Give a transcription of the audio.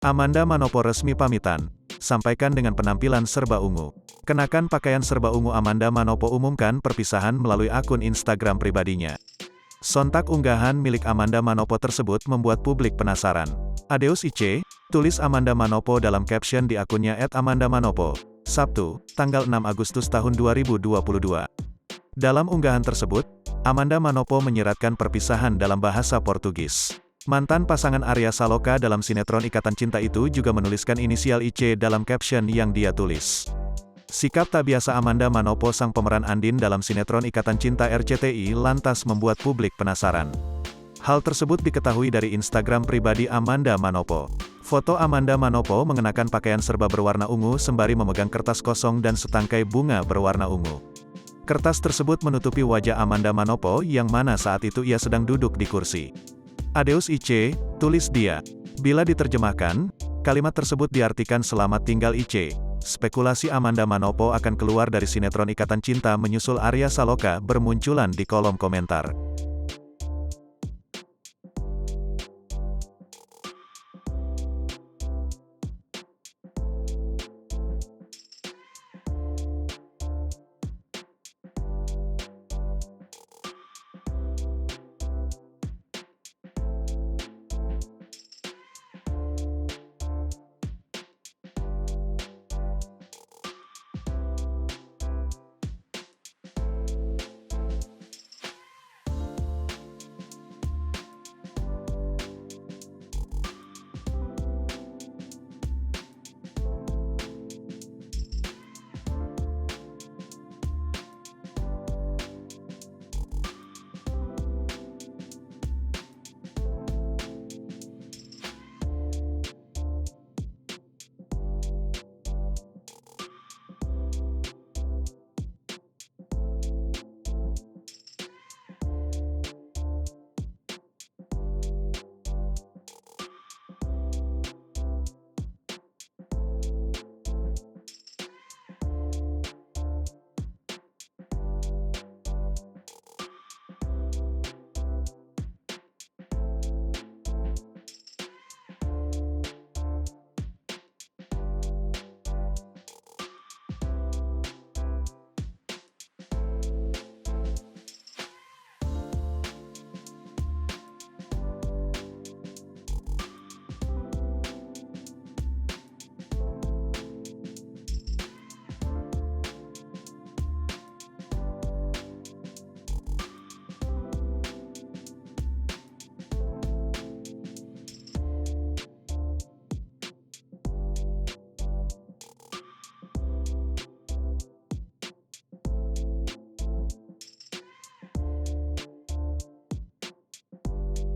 Amanda Manopo resmi pamitan. Sampaikan dengan penampilan serba ungu. Kenakan pakaian serba ungu Amanda Manopo umumkan perpisahan melalui akun Instagram pribadinya. Sontak unggahan milik Amanda Manopo tersebut membuat publik penasaran. Adeus Ice, tulis Amanda Manopo dalam caption di akunnya @amandamanopo, Sabtu, tanggal 6 Agustus tahun 2022. Dalam unggahan tersebut, Amanda Manopo menyiratkan perpisahan dalam bahasa Portugis. Mantan pasangan Arya Saloka dalam sinetron Ikatan Cinta itu juga menuliskan inisial IC dalam caption yang dia tulis. Sikap tak biasa Amanda Manopo sang pemeran Andin dalam sinetron Ikatan Cinta RCTI lantas membuat publik penasaran. Hal tersebut diketahui dari Instagram pribadi Amanda Manopo. Foto Amanda Manopo mengenakan pakaian serba berwarna ungu sembari memegang kertas kosong dan setangkai bunga berwarna ungu. Kertas tersebut menutupi wajah Amanda Manopo yang mana saat itu ia sedang duduk di kursi. Adeus Ice, tulis dia. Bila diterjemahkan, kalimat tersebut diartikan selamat tinggal Ice. Spekulasi Amanda Manopo akan keluar dari sinetron Ikatan Cinta menyusul Arya Saloka bermunculan di kolom komentar.